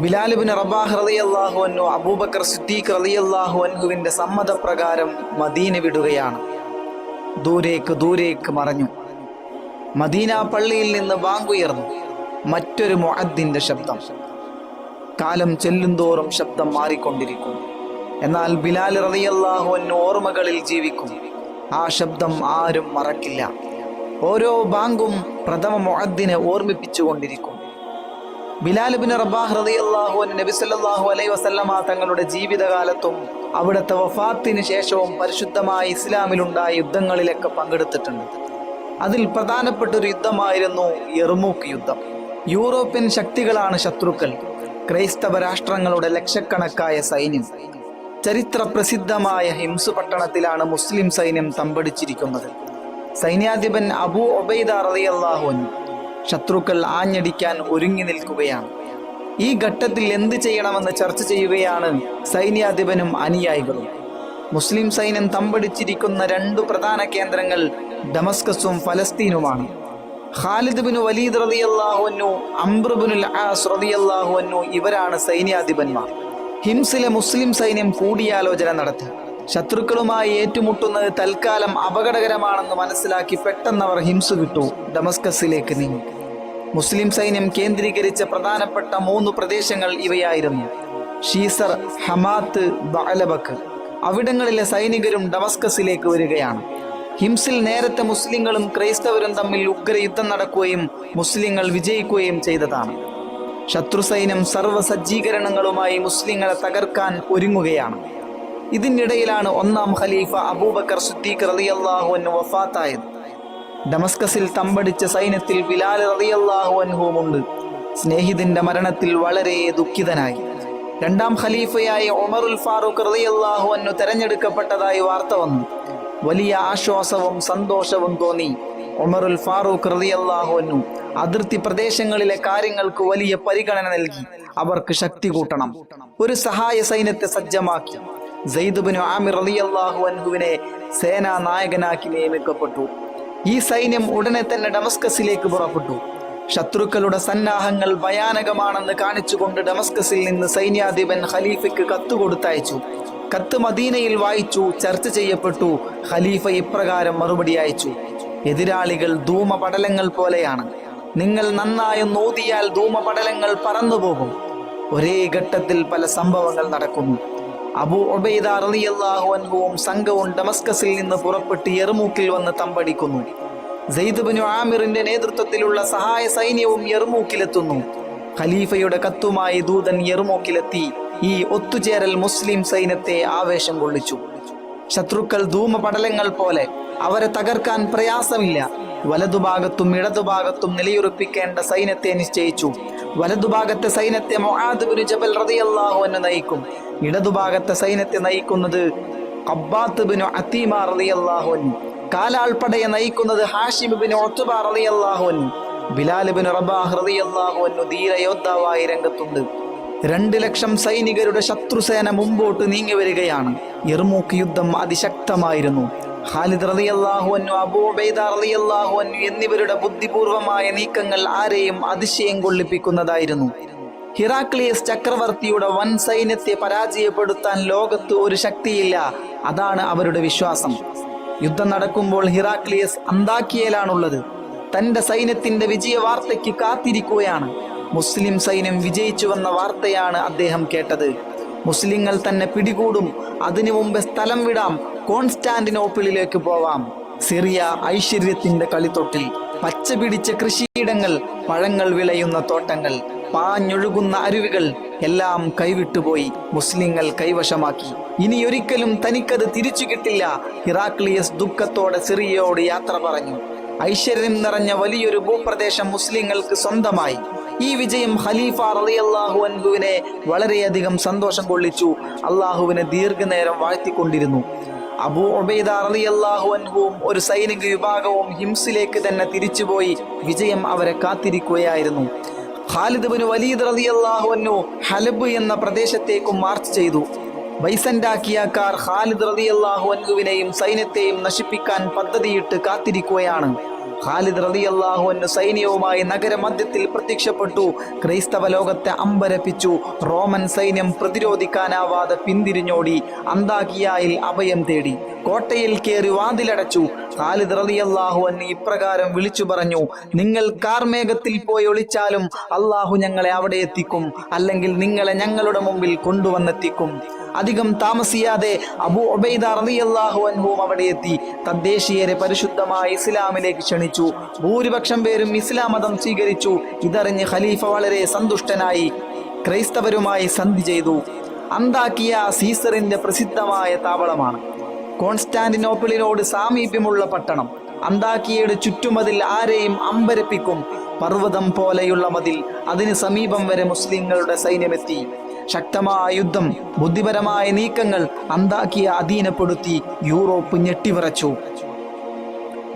ബിലാൽ ഇബ്നു റബാഹ് റളിയല്ലാഹു അൻഹു അബൂബക്കർ സിദ്ദീഖ് റളിയല്ലാഹു അൻഹുവിന്റെ സമ്മതപ്രകാരം മദീന വിടുകയാണ്. ദൂരേക്ക് മറഞ്ഞു. മദീന പള്ളിയിൽ നിന്ന് ബാങ്കുയർന്നു. മറ്റൊരു മുഅദ്ദിന്റെ ശബ്ദം. കാലം ചെല്ലുന്തോറും ശബ്ദം മാറിക്കൊണ്ടിരിക്കും. എന്നാൽ ബിലാൽ റളിയല്ലാഹു അൻഹു ഓർമ്മകളിൽ ജീവിക്കും. ആ ശബ്ദം ആരും മറക്കില്ല. ഓരോ ബാങ്കും പ്രഥമ മുഅദ്ദിനെ ഓർമ്മിപ്പിച്ചുകൊണ്ടിരിക്കും. ബിലാൽ ഇബ്നു റബാഹ് റളിയല്ലാഹു അൻഹു നബി സല്ലല്ലാഹു അലൈഹി വസല്ലമ തങ്ങളുടെ ജീവിതകാലത്തും അവിടുത്തെ വഫാത്തിന് ശേഷവും പരിശുദ്ധമായ ഇസ്ലാമിലുണ്ടായ യുദ്ധങ്ങളിലൊക്കെ പങ്കെടുത്തിട്ടുണ്ട്. അതിൽ പ്രധാനപ്പെട്ട ഒരു യുദ്ധമായിരുന്നു യർമൂക്ക് യുദ്ധം. യൂറോപ്യൻ ശക്തികളാണ് ശത്രുക്കൾ. ക്രൈസ്തവ രാഷ്ട്രങ്ങളുടെ ലക്ഷക്കണക്കായ സൈന്യം. ചരിത്ര പ്രസിദ്ധമായ ഹിംസ് പട്ടണത്തിലാണ് മുസ്ലിം സൈന്യം തമ്പടിച്ചിരിക്കുന്നത്. സൈന്യാധിപൻ അബൂ ഉബൈദ റളിയല്ലാഹു അൻഹു ശത്രുക്കൾ ആഞ്ഞടിക്കാൻ ഒരുങ്ങി നിൽക്കുകയാണ്. ഈ ഘട്ടത്തിൽ എന്ത് ചെയ്യണമെന്ന് ചർച്ച ചെയ്യുകയാണ് സൈന്യാധിപനും അനുയായികളും. മുസ്ലിം സൈന്യം തമ്പടിച്ചിരിക്കുന്ന രണ്ടു പ്രധാന കേന്ദ്രങ്ങൾ ഡമസ്കസും ഫലസ്തീനുമാണ്. ഖാലിദ് ബിൻ വലീദ് റളിയല്ലാഹു അൻഹു, അംർ ഇബ്നുൽ ആസ് റളിയല്ലാഹു അൻഹു ഇവരാണ് സൈന്യാധിപന്മാർ. ഹിംസിലെ മുസ്ലിം സൈന്യം കൂടിയാലോചന നടത്തി. ശത്രുക്കളുമായി ഏറ്റുമുട്ടുന്നത് തൽക്കാലം അപകടകരമാണെന്ന് മനസ്സിലാക്കി പെട്ടെന്നവർ ഹിംസ് വിട്ടു ഡമസ്കസിലേക്ക് നീങ്ങി. മുസ്ലിം സൈന്യം കേന്ദ്രീകരിച്ച പ്രധാനപ്പെട്ട 3 പ്രദേശങ്ങൾ ഇവയായിരുന്നു: ഷീസർ, ഹമാത്ത്, ബഅലബക്ക്. അവിടങ്ങളിലെ സൈനികരും ഡമസ്കസിലേക്ക് വരികയാണ്. ഹിംസിൽ നേരത്തെ മുസ്ലിങ്ങളും ക്രൈസ്തവരും തമ്മിൽ ഉഗ്ര യുദ്ധം നടക്കുകയും മുസ്ലിങ്ങൾ വിജയിക്കുകയും ചെയ്തതാണ്. ശത്രു സൈന്യം സർവ്വസജ്ജീകരണങ്ങളുമായി മുസ്ലിങ്ങളെ തകർക്കാൻ ഒരുങ്ങുകയാണ്. ഇതിനിടയിലാണ് 1-ാം ഖലീഫ അബൂബക്കർ സിദ്ദീഖ് റളിയല്ലാഹു അൻഹു വഫാത്തായത്. ഡമസ്കസിൽ തമ്പടിച്ച സൈന്യത്തിൽ ബിലാൽ റളിയല്ലാഹു അൻഹുവുമുണ്ട്. സ്നേഹിതന്റെ മരണത്തിൽ വളരെ ദുഃഖിതനായി. 2-ാം ഖലീഫയായി ഉമറുൽ ഫാറൂഖ് റളിയല്ലാഹു അൻഹു തെരഞ്ഞെടുക്കപ്പെട്ടതായി വാർത്ത വന്നു. വലിയ ആശ്വാസവും സന്തോഷവും തോന്നി. ഉമറുൽ ഫാറൂഖ് റളിയല്ലാഹു അൻഹു അതിർത്തി പ്രദേശങ്ങളിലെ കാര്യങ്ങൾക്ക് വലിയ പരിഗണന നൽകി. അവർക്ക് ശക്തി കൂട്ടണം. ഒരു സഹായ സൈന്യത്തെ സജ്ജമാക്കി. സയ്യിദ് ഇബ്നു ആമിർ റളിയല്ലാഹു അൻഹുവിനെ സേനാ നായകനാക്കി നിയമിക്കപ്പെട്ടു. ഈ സൈന്യം ഉടനെ തന്നെ ഡമസ്കസിലേക്ക് പുറപ്പെട്ടു. ശത്രുക്കളുടെ സന്നാഹങ്ങൾ ഭയാനകമാണെന്ന് കാണിച്ചുകൊണ്ട് ഡമസ്കസിൽ നിന്ന് സൈന്യാധിപൻ ഖലീഫയ്ക്ക് കത്ത് കൊടുത്തയച്ചു. കത്ത് മദീനയിൽ വായിച്ചു, ചർച്ച ചെയ്യപ്പെട്ടു. ഖലീഫ ഇപ്രകാരം മറുപടി അയച്ചു: എതിരാളികൾ ധൂമപടലങ്ങൾ പോലെയാണ്. നിങ്ങൾ നന്നായി നോദിയാൽ ധൂമപടലങ്ങൾ പറന്നുപോകും. ഒരേ ഘട്ടത്തിൽ പല സംഭവങ്ങൾ നടക്കുന്നു. അബൂ ഉബൈദ റളിയല്ലാഹു അൻഹുവും സംഘവും ഡമസ്കസിൽ നിന്ന് പുറപ്പെട്ട് യർമൂക്കിൽ വന്ന് തമ്പടിക്കുന്നു. സയ്യിദ് ഇബ്നു ആമിറിന്റെ നേതൃത്വത്തിലുള്ള സഹായ സൈന്യവും യർമൂക്കിലെത്തുന്നു. ഖലീഫയുടെ കത്തുമായി ദൂതൻ യർമൂക്കിലെത്തി. ഈ ഒത്തുചേരൽ മുസ്ലിം സൈന്യത്തെ ആവേശം കൊള്ളിച്ചു. ശത്രുക്കൾ ധൂമപടലങ്ങൾ പോലെ. അവരെ തകർക്കാൻ പ്രയാസമില്ല. വലതുഭാഗത്തും ഇടതുഭാഗത്തും നിലയുറപ്പിക്കേണ്ട സൈന്യത്തെ നിശ്ചയിച്ചു. വലതുഭാഗത്തെ സൈന്യത്തെ മുആദ് ബിൻ ജബൽ റളിയല്ലാഹു അൻഹു നയിക്കും. ഇടതുഭാഗത്തെ സൈന്യത്തെ നയിക്കുന്നത് ഖബ്ബാത്ത് ബിൻ അതീമ റളിയല്ലാഹു അൻഹു. കാലാൾപ്പടയെ നയിക്കുന്നത് ഹാഷിം ബിൻ ഉത്ബ റളിയല്ലാഹു അൻഹു. ബിലാൽ ഇബ്നു റബാഹ് റളിയല്ലാഹു അൻഹു ധീരയോദ്ധാവായി രംഗത്തുണ്ട്. 2 ലക്ഷം സൈനികരുടെ ശത്രുസേന മുമ്പോട്ട് നീങ്ങി വരികയാണ്. യർമൂക്ക് യുദ്ധം അതിശക്തമായിരുന്നു. ഖാലിദ് റളിയല്ലാഹു അൻഹു, അബൂ ഉബൈദ റളിയല്ലാഹു അൻഹു എന്നിവരുടെ ബുദ്ധിപൂർവമായ നീക്കങ്ങൾ ആരെയും അതിശയം കൊള്ളിപ്പിക്കുന്നതായിരുന്നു. ഹിറാക്ലിയസ് ചക്രവർത്തിയുടെ വൻ സൈന്യത്തെ പരാജയപ്പെടുത്താൻ ലോകത്ത് ഒരു ശക്തിയില്ല. അതാണ് അവരുടെ വിശ്വാസം. യുദ്ധം നടക്കുമ്പോൾ ഹിറാക്ലിയസ് അന്താക്കിയയിലാണുള്ളത്. തന്റെ സൈന്യത്തിന്റെ വിജയ വാർത്തയ്ക്ക് കാത്തിരിക്കുകയാണ്. മുസ്ലിം സൈന്യം വിജയിച്ചുവെന്ന വാർത്തയാണ് അദ്ദേഹം കേട്ടത്. മുസ്ലിങ്ങൾ തന്നെ പിടികൂടും. അതിനു മുമ്പ് സ്ഥലം വിടാം. കോൺസ്റ്റാന്റിനോപ്പിളിലേക്ക് പോവാം. സിറിയ ഐശ്വര്യത്തിന്റെ കളിത്തൊട്ടിൽ. പച്ച പിടിച്ച കൃഷിയിടങ്ങൾ, പഴങ്ങൾ വിളയുന്ന തോട്ടങ്ങൾ, പാഞ്ഞൊഴുകുന്ന അരുവികൾ എല്ലാം കൈവിട്ടുപോയി. മുസ്ലിങ്ങൾ കൈവശമാക്കി. ഇനിയൊരിക്കലും തനിക്കത് തിരിച്ചു കിട്ടില്ല. ഹിറാക്ലിയസ് ദുഃഖത്തോടെ സിറിയയോട് യാത്ര പറഞ്ഞു. ഐശ്വര്യം നിറഞ്ഞ വലിയൊരു ഭൂപ്രദേശം മുസ്ലിങ്ങൾക്ക് സ്വന്തമായി. ഈ വിജയം ഖലീഫ റളിയല്ലാഹു അൻഹുവിനെ വളരെയധികം സന്തോഷം കൊള്ളിച്ചു. അള്ളാഹുവിനെ ദീർഘനേരം വാഴ്ത്തിക്കൊണ്ടിരുന്നു. അബൂ ഉബൈദ റളിയല്ലാഹു അൻഹുവും ഒരു സൈനിക വിഭാഗവും ഹിംസിലേക്ക് തന്നെ തിരിച്ചുപോയി. വിജയം അവരെ കാത്തിരിക്കുകയായിരുന്നു. ഖാലിദ് ബിൻ വലീദ് റളിയല്ലാഹു അൻഹു ഹലബ് എന്ന പ്രദേശത്തേക്കും മാർച്ച് ചെയ്തു. ബൈസന്റാക്കിയക്കാർ ഖാലിദ് റളിയല്ലാഹു അൻഹുവിനെയും സൈന്യത്തെയും നശിപ്പിക്കാൻ പദ്ധതിയിട്ട് കാത്തിരിക്കുകയാണ്. ഖാലിദ് റളിയല്ലാഹു അൻഹു സൈന്യവുമായി നഗരമധ്യത്തിൽ പ്രത്യക്ഷപ്പെട്ടു. ക്രൈസ്തവ ലോകത്തെ അമ്പരപ്പിച്ചു. റോമൻ സൈന്യം പ്രതിരോധിക്കാനാവാതെ പിന്തിരിഞ്ഞോടി അന്താകിയായിൽ അഭയം തേടി. കോട്ടയിൽ കയറി വാതിലടച്ചു. ഖാലിദ് റളിയല്ലാഹു അൻഹു ഇപ്രകാരം വിളിച്ചു പറഞ്ഞു: നിങ്ങൾ കാർമേഘത്തിൽ പോയി ഒളിച്ചാലും അള്ളാഹു ഞങ്ങളെ അവിടെ എത്തിക്കും, അല്ലെങ്കിൽ നിങ്ങളെ ഞങ്ങളുടെ മുമ്പിൽ കൊണ്ടുവന്നെത്തിക്കും. അധികം താമസിയാതെ അബൂ ഉബൈദ റളിയല്ലാഹു അൻഹുവും അവിടെ എത്തി. തദ്ദേശീയരെ പരിശുദ്ധമായ ഇസ്ലാമിലേക്ക് ക്ഷണിച്ചു. ഭൂരിപക്ഷം പേരും ഇസ്ലാം മതം സ്വീകരിച്ചു. ഇതറിഞ്ഞ് ഖലീഫ വളരെ സന്തുഷ്ടനായി ക്രൈസ്തവരുമായി സന്ധി ചെയ്തു. അന്താക്കിയ സീസറിന്റെ പ്രസിദ്ധമായ താവളമാണ്. കോൺസ്റ്റാന്റിനോപ്പിളിനോട് സാമീപ്യമുള്ള പട്ടണം. അന്താക്കിയയുടെ ചുറ്റുമതിൽ ആരെയും അമ്പരപ്പിക്കും. പർവ്വതം പോലെയുള്ള മതിൽ. അതിന് സമീപം വരെ മുസ്ലിങ്ങളുടെ സൈന്യമെത്തി. ശക്തമായ യുദ്ധം, ബുദ്ധിപരമായ നീക്കങ്ങൾ അന്താക്കിയ അധീനപ്പെടുത്തി. യൂറോപ്പ് ഞെട്ടിവിറച്ചു.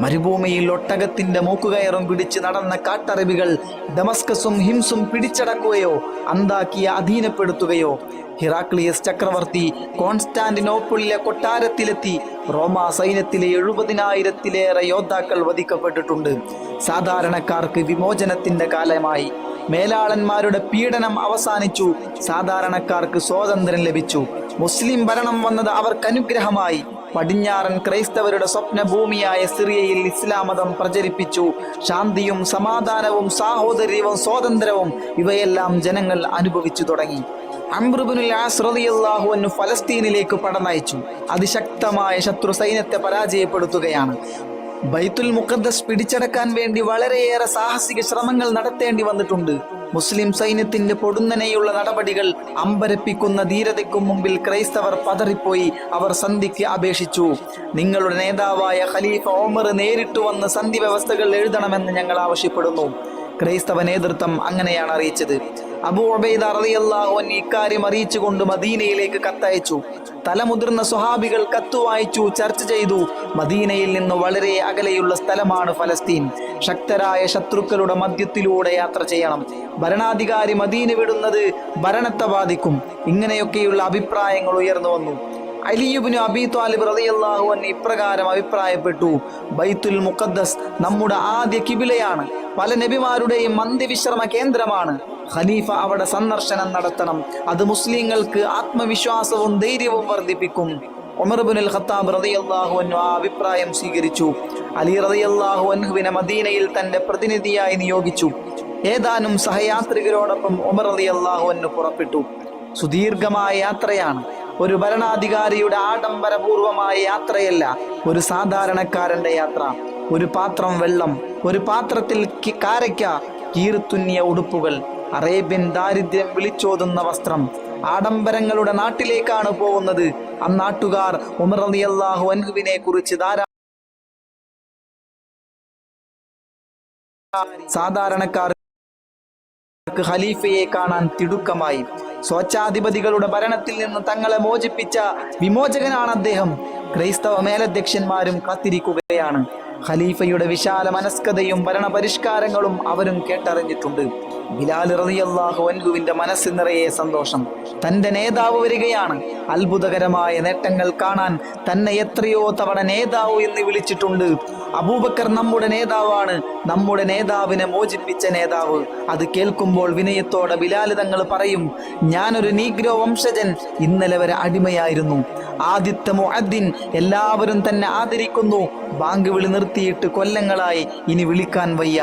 മരുഭൂമിയിൽ ഒട്ടകത്തിന്റെ മൂക്കുകയറും പിടിച്ച് നടന്ന കാട്ടറബികൾ ഡമസ്കസും ഹിംസും പിടിച്ചടക്കുകയോ അന്താക്കിയ അധീനപ്പെടുത്തുകയോ. ഹിറാക്ലിയസ് ചക്രവർത്തി കോൺസ്റ്റാന്റിനോപ്പിളിലെ കൊട്ടാരത്തിലെത്തി. റോമാ സൈന്യത്തിലെ 70,000-ലേറെ യോദ്ധാക്കൾ വധിക്കപ്പെട്ടിട്ടുണ്ട്. സാധാരണക്കാർക്ക് വിമോചനത്തിന്റെ കാലമായി. മേലാളന്മാരുടെ പീഡനം അവസാനിച്ചു. സാധാരണക്കാർക്ക് സ്വാതന്ത്ര്യം ലഭിച്ചു. മുസ്ലിം ഭരണം വന്നത് അവർക്ക് അനുഗ്രഹമായി. പടിഞ്ഞാറൻ ക്രൈസ്തവരുടെ സ്വപ്ന ഭൂമിയായ സിറിയയിൽ ഇസ്ലാം മതം പ്രചരിപ്പിച്ചു. ശാന്തിയും സമാധാനവും സാഹോദര്യവും സ്വാതന്ത്ര്യവും ഇവയെല്ലാം ജനങ്ങൾ അനുഭവിച്ചു തുടങ്ങി. അംർ ഇബ്നുൽ ആസ് റളിയല്ലാഹു അൻഹു ഫലസ്തീനിലേക്ക് പടനയിച്ചു. അതിശക്തമായ ശത്രു സൈന്യത്തെ പരാജയപ്പെടുത്തുകയാണ്. ബൈത്തുൽ മുഖദ്ദസ് പിടിച്ചടക്കാൻ വേണ്ടി വളരെയേറെ സാഹസിക ശ്രമങ്ങൾ നടത്തേണ്ടി വന്നിട്ടുണ്ട്. മുസ്ലിം സൈന്യത്തിന്റെ പൊടുന്നനെയുള്ള നടപടികൾ അമ്പരപ്പിക്കുന്ന ധീരതയ്ക്കും മുമ്പിൽ ക്രൈസ്തവർ പതറിപ്പോയി. അവർ സന്ധിക്ക് അപേക്ഷിച്ചു. നിങ്ങളുടെ നേതാവായ ഖലീഫ ഉമർ നേരിട്ട് വന്ന് സന്ധി വ്യവസ്ഥകൾ എഴുതണമെന്ന് ഞങ്ങൾ ആവശ്യപ്പെടുന്നു. ക്രൈസ്തവ നേതൃത്വം അങ്ങനെയാണ് അറിയിച്ചത്. അബൂ ഉബൈദ റളിയല്ലാഹു അൻഹു ഇക്കാര്യം അറിയിച്ചുകൊണ്ട് മദീനയിലേക്ക് കത്തയച്ചു. തലമുതിർന്ന സ്വഹാബികൾ കത്ത് വായിച്ചു, ചർച്ച ചെയ്തു. മദീനയിൽ നിന്ന് വളരെ അകലെയുള്ള സ്ഥലമാണ് ഫലസ്തീൻ. ശക്തരായ ശത്രുക്കളുടെ മധ്യത്തിലൂടെ യാത്ര ചെയ്യണം. ഭരണാധികാരി മദീന വിടുന്നത് ഭരണത്തെ ബാധിക്കും. ഇങ്ങനെയൊക്കെയുള്ള അഭിപ്രായങ്ങൾ ഉയർന്നു വന്നു. അലി ഇബ്നു അബീ ത്വാലിബ് റളിയല്ലാഹു അൻഹു ഇപ്രകാരം അഭിപ്രായപ്പെട്ടു: ബൈത്തുൽ മുഖദ്ദസ് നമ്മുടെ ആദ്യ കിബിലയാണ്. പല നബിമാരുടെയും അന്ത്യവിശ്രമ കേന്ദ്രമാണ്. ഖലീഫ അവിടെ സന്ദർശനം നടത്തണം. അത് മുസ്ലിങ്ങൾക്ക് ആത്മവിശ്വാസവും ധൈര്യവും വർദ്ധിപ്പിക്കും. ഉമർ ഇബ്നുൽ ഖത്താബ് റളിയല്ലാഹു അൻഹു ആ അഭിപ്രായം സ്വീകരിച്ചു. അലി റളിയല്ലാഹു അൻഹുവിനെ മദീനയിൽ തന്റെ പ്രതിനിധിയായി നിയോഗിച്ചു. ഏതാനും സഹയാത്രികരോടൊപ്പം ഉമർ റളിയല്ലാഹു അൻഹു പുറപ്പെട്ടു. സുദീർഘമായ യാത്രയാണ്. ഒരു ഭരണാധികാരിയുടെ ആഡംബരപൂർവമായ യാത്രയല്ല, ഒരു സാധാരണക്കാരന്റെ യാത്ര. ഒരു പാത്രം വെള്ളം, ഒരു പാത്രത്തിൽ കാരയ്ക്ക, കീർത്തുന്നിയ ഉടുപ്പുകൾ, അറേബ്യൻ ദാരിദ്ര്യം വിളിച്ചോതുന്ന വസ്ത്രം. ആഡംബരങ്ങളുടെ നാട്ടിലേക്കാണ് പോകുന്നത്. അന്നാട്ടുകാർ ഉമർ റളിയല്ലാഹു അൻഹുവിനെ കുറിച്ച് സാധാരണക്കാർ ഖലീഫയെ കാണാൻ തിടുക്കമായി. സ്വച്ഛാധിപതികളുടെ ഭരണത്തിൽ നിന്ന് തങ്ങളെ മോചിപ്പിച്ച വിമോചകനാണ് അദ്ദേഹം. ക്രൈസ്തവ മേലധ്യക്ഷന്മാരും കാത്തിരിക്കുകയാണ്. ഖലീഫയുടെ വിശാല മനസ്കതയും ഭരണപരിഷ്കാരങ്ങളും അവരും കേട്ടറിഞ്ഞിട്ടുണ്ട്. ബിലാൽ റളിയല്ലാഹു അൻഹുവിന്റെ മനസ്സ് നിറയെ സന്തോഷം. തന്റെ നേതാവ് വരികയാണ്. അത്ഭുതകരമായ നേട്ടങ്ങൾ കാണാൻ തന്നെ എത്രയോ തവണ നേതാവ് എന്ന് വിളിച്ചിട്ടുണ്ട്. അബൂബക്കർ നമ്മുടെ നേതാവാണ്, നമ്മുടെ നേതാവിനെ മോചിപ്പിച്ച നേതാവ്. അത് കേൾക്കുമ്പോൾ വിനയത്തോടെ ബിലാൽ തങ്ങൾ പറയും: ഞാനൊരു നീഗ്രോ വംശജൻ, ഇന്നലെ വരെ അടിമയായിരുന്നു. ആദ്യത്തെ മുഅദ്ദിൻ, എല്ലാവരും തന്നെ ആദരിക്കുന്നു. ബാങ്ക് വിളി നിർത്തിയിട്ട് കൊല്ലങ്ങളായി, ഇനി വിളിക്കാൻ വയ്യ.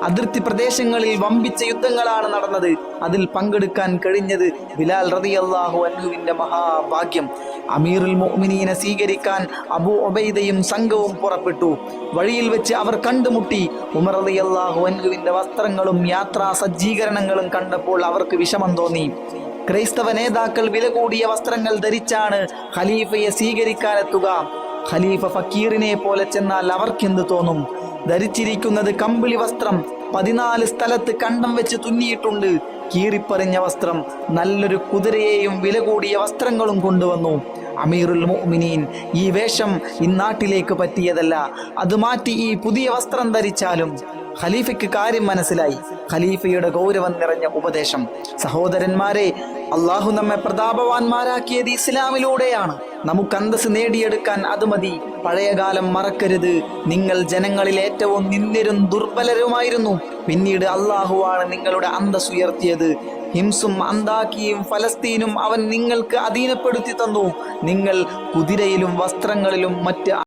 അതിർത്തി പ്രദേശങ്ങളിൽ വമ്പിച്ച യുദ്ധങ്ങളാണ് നടന്നത്. അതിൽ പങ്കെടുക്കാൻ കഴിഞ്ഞത് ബിലാൽ റളിയല്ലാഹു അൻഹുവിന്റെ മഹാഭാഗ്യം. അമീറുൽ മുഅ്മിനീനെ സ്വീകരിക്കാൻ അബൂ ഉബൈദയും സംഘവും പുറപ്പെട്ടു. വഴിയിൽ വെച്ച് അവർ കണ്ടുമുട്ടി. ഉമർ റളിയല്ലാഹു അൻഹുവിന്റെ വസ്ത്രങ്ങളും യാത്രാ സജ്ജീകരണങ്ങളും കണ്ടപ്പോൾ അവർക്ക് വിഷമം തോന്നി. ക്രൈസ്തവ നേതാക്കൾ വില കൂടിയ വസ്ത്രങ്ങൾ ധരിച്ചാണ് ഖലീഫയെ സ്വീകരിക്കാനെത്തുക. ഖലീഫ ഫക്കീറിനെ പോലെ ചെന്നാൽ അവർക്കെന്ത് തോന്നും? ധരിച്ചിരിക്കുന്നത് കമ്പിളി വസ്ത്രം, 14 സ്ഥലത്ത് കണ്ടം വെച്ച് തുന്നിയിട്ടുണ്ട്. കീറിപ്പറിഞ്ഞ വസ്ത്രം. നല്ലൊരു കുതിരയെയും വില കൂടിയ വസ്ത്രങ്ങളും കൊണ്ടുവന്നു. അമീറുൽ മുഅ്മിനീൻ, ഈ വേഷം ഇന്നാട്ടിലേക്ക് പറ്റിയതല്ല. അത് മാറ്റി ഈ പുതിയ വസ്ത്രം ധരിച്ചാലും. ഖലീഫയ്ക്ക് കാര്യം മനസ്സിലായി. ഖലീഫയുടെ ഗൗരവം നിറഞ്ഞ ഉപദേശം: സഹോദരന്മാരെ, അള്ളാഹു നമ്മെ പ്രതാപവാന്മാരാക്കിയത് ഇസ്ലാമിലൂടെയാണ്. നമുക്ക് അന്തസ് നേടിയെടുക്കാൻ അത് മതി. പഴയകാലം മറക്കരുത്. നിങ്ങൾ ജനങ്ങളിൽ ഏറ്റവും നിന്ദ്യരും ദുർബലരുമായിരുന്നു. പിന്നീട് അള്ളാഹുവാണ് നിങ്ങളുടെ അന്തസ് ഉയർത്തിയത്. ഹിംസും അന്താക്കിയും ഫലസ്തീനും അവൻ നിങ്ങൾക്ക് അധീനപ്പെടുത്തി തന്നു. നിങ്ങൾ കുതിരയിലും വസ്ത്രങ്ങളിലും മറ്റ്